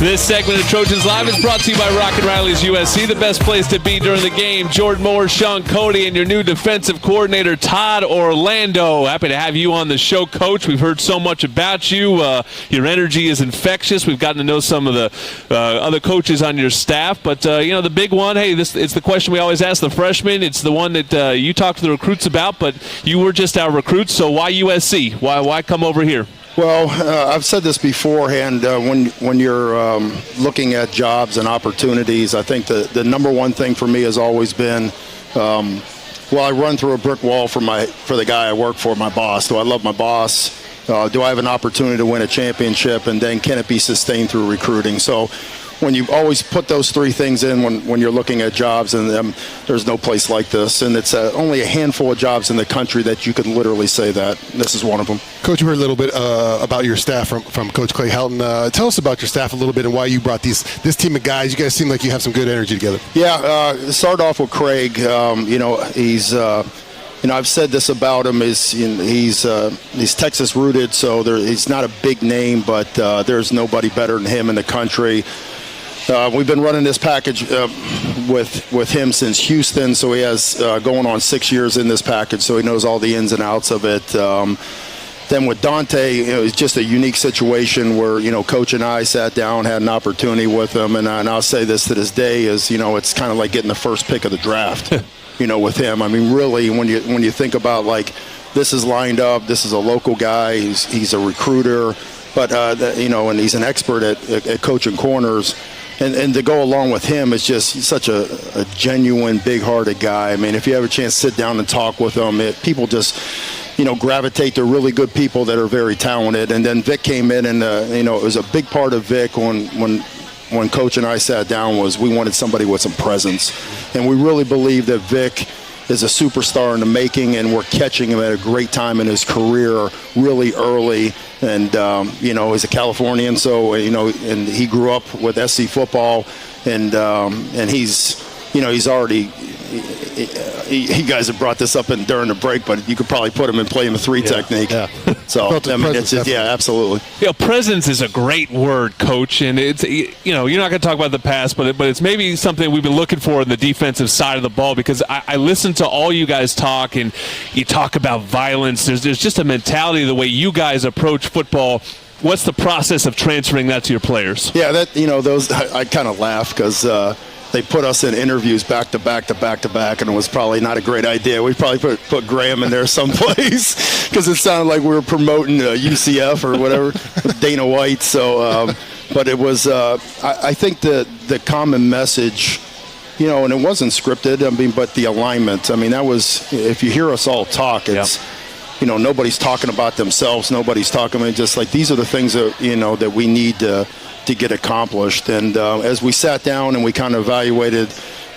This segment of Trojans Live is brought to you by Rocket Riley's USC, the best place to be during the game. Jordan Moore, Sean Cody, and your new defensive coordinator, Todd Orlando. Happy to have you on the show, Coach. We've heard so much about you. Your energy is infectious. We've gotten to know some of the other coaches on your staff. But, the big one, it's the question we always ask the freshmen. It's the one that you talk to the recruits about, but you were just our recruits, so why USC? Why come over here? Well, I've said this beforehand. When you're looking at jobs and opportunities, I think the number one thing for me has always been, I run through a brick wall for the guy I work for, my boss. Do I love my boss? Do I have an opportunity to win a championship? And then can it be sustained through recruiting? So when you always put those three things in when you're looking at jobs, and there's no place like this. And it's only a handful of jobs in the country that you can literally say that. This is one of them. Coach, we heard a little bit about your staff from Coach Clay Helton. Tell us about your staff a little bit and why you brought this team of guys. You guys seem like you have some good energy together. Yeah, start off with Craig. He's I've said this about him. He's Texas rooted, so he's not a big name, but there's nobody better than him in the country. We've been running this package with him since Houston, so he has going on 6 years in this package, so he knows all the ins and outs of it. Then with Dante, it's just a unique situation where, Coach and I sat down, had an opportunity with him, and I'll say this to this day is, it's kind of like getting the first pick of the draft, with him. I mean, really, when you think about, like, this is lined up, this is a local guy, he's a recruiter, but, and he's an expert at coaching corners. And to go along with him is just such a genuine, big-hearted guy. I mean, if you have a chance to sit down and talk with him, people just, gravitate to really good people that are very talented. And then Vic came in, and it was a big part of Vic when Coach and I sat down was we wanted somebody with some presence, and we really believe that Vic is a superstar in the making, and we're catching him at a great time in his career really early. And, he's a Californian, so, and he grew up with SC football, and he's already you guys have brought this up during the break, but you could probably put him in playing the three technique. Yeah. So, absolutely. Presence is a great word, Coach, and it's, you're not going to talk about the past, but it's maybe something we've been looking for in the defensive side of the ball, because I listen to all you guys talk, and you talk about violence. There's just a mentality, the way you guys approach football. What's the process of transferring that to your players? Yeah, those I kind of laugh because they put us in interviews back to back, and it was probably not a great idea. We probably put Graham in there someplace because it sounded like we were promoting UCF or whatever, Dana White. So, but it was, I think the common message, and it wasn't scripted, but the alignment. That was, if you hear us all talk, it's, nobody's talking about themselves. Nobody's talking, just like these are the things that, that we need to get accomplished. And as we sat down and we kind of evaluated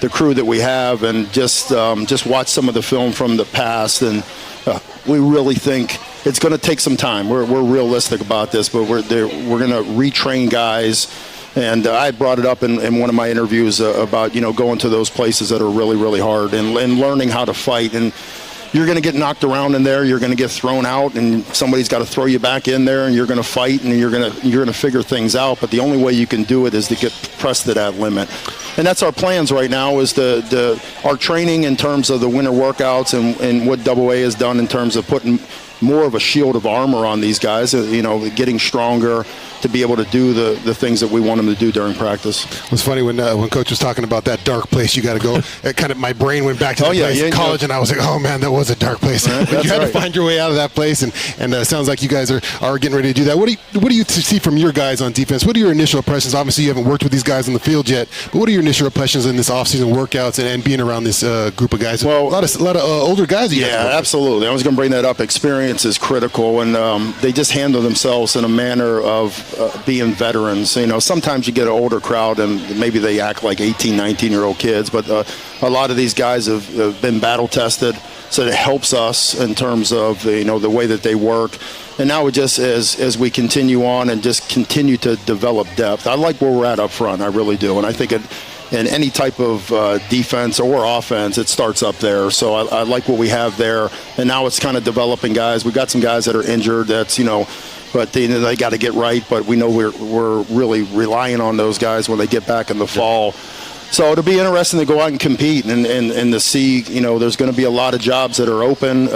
the crew that we have and just watched some of the film from the past, and we really think it's going to take some time. We're realistic about this, but we're going to retrain guys. And I brought it up in one of my interviews about, going to those places that are really, really hard and learning how to fight. And you're going to get knocked around in there. You're going to get thrown out, and somebody's got to throw you back in there, and you're going to fight, and you're going to figure things out. But the only way you can do it is to get pressed to that limit. And that's our plans right now, is our training in terms of the winter workouts and what AA has done in terms of putting more of a shield of armor on these guys, getting stronger to be able to do the things that we want them to do during practice. It was funny when Coach was talking about that dark place you got to go. My brain went back to that place in college, and I was like, oh, man, that was a dark place. But you had to find your way out of that place, and it sounds like you guys are getting ready to do that. What do you see from your guys on defense? What are your initial impressions? Obviously, you haven't worked with these guys in the field yet, but what are your initial impressions in this offseason workouts and being around this group of guys? Well, a lot of older guys. Yeah, absolutely. I was going to bring that up. Experience is critical, and they just handle themselves in a manner of being veterans. Sometimes you get an older crowd and maybe they act like 18, 19-year-old kids, but a lot of these guys have been battle tested, so it helps us in terms of the way that they work. And now as we continue on and just continue to develop depth, I like where we're at up front. I really do, and I think in any type of defense or offense, it starts up there. So I like what we have there. And now it's kind of developing guys. We got some guys that are injured. That's, but they got to get right. But we know we're really relying on those guys when they get back in the fall. So it'll be interesting to go out and compete and to see, there's going to be a lot of jobs that are open.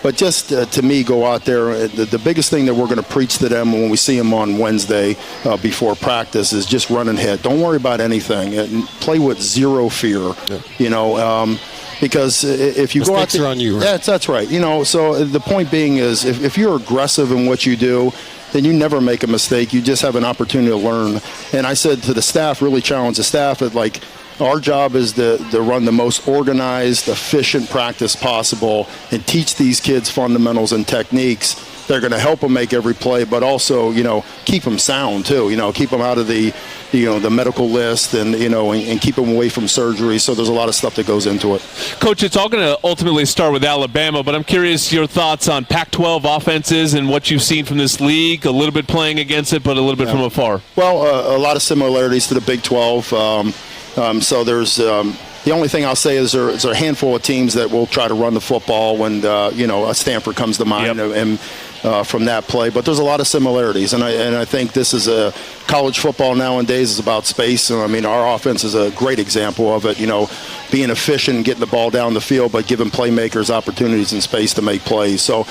But just to me, go out there. The biggest thing that we're going to preach to them when we see them on Wednesday before practice is just run and hit. Don't worry about anything. And play with zero fear. Yeah. Because if you Mistakes go out there, are on you, right? That's right. So the point being is if you're aggressive in what you do, then you never make a mistake. You just have an opportunity to learn. And I said to the staff, really challenge the staff that our job is to run the most organized, efficient practice possible and teach these kids fundamentals and techniques. They're going to help them make every play, but also, keep them sound too. Keep them out of the medical list and keep them away from surgery. So there's a lot of stuff that goes into it. Coach, it's all going to ultimately start with Alabama, but I'm curious your thoughts on Pac-12 offenses and what you've seen from this league. A little bit playing against it, but a little bit from afar. Well, a lot of similarities to the Big 12. So there's the only thing I'll say is there's a handful of teams that will try to run the football when Stanford comes to mind. Yep. And from that play, but there's a lot of similarities, and I think this is a college football nowadays is about space. And I mean, our offense is a great example of it. Being efficient and getting the ball down the field, but giving playmakers opportunities and space to make plays. So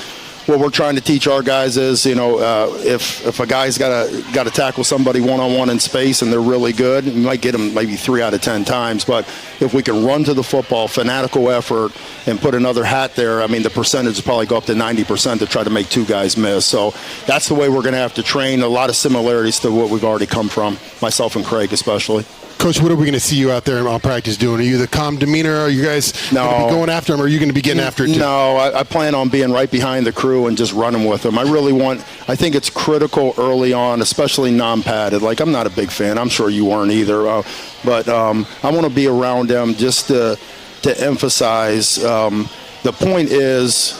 what we're trying to teach our guys is, if a guy's got to tackle somebody one-on-one in space and they're really good, you might get them maybe 3 out of 10 times. But if we can run to the football, fanatical effort, and put another hat there, I mean, the percentage will probably go up to 90% to try to make 2 guys miss. So that's the way we're going to have to train. A lot of similarities to what we've already come from, myself and Craig especially. Coach, what are we going to see you out there on practice doing? Are you the calm demeanor? Are you guys going to be going after them, or are you going to be getting after it too? No, I plan on being right behind the crew and just running with them. I think it's critical early on, especially non-padded. I'm not a big fan. I'm sure you weren't either. But I want to be around them just to emphasize the point is,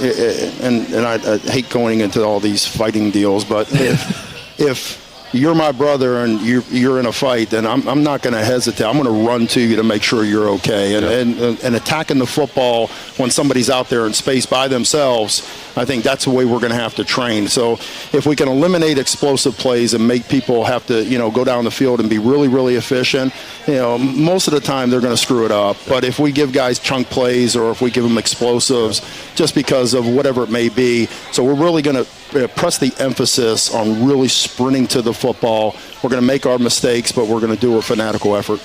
and I hate going into all these fighting deals, but if you're my brother and you're in a fight, then I'm not going to hesitate. I'm going to run to you to make sure you're okay. And attacking the football when somebody's out there in space by themselves, I think that's the way we're going to have to train. So if we can eliminate explosive plays and make people have to, go down the field and be really, really efficient, most of the time they're going to screw it up. But if we give guys chunk plays or if we give them explosives just because of whatever it may be, so we're really going to press the emphasis on really sprinting to the football. We're going to make our mistakes, but we're going to do a fanatical effort.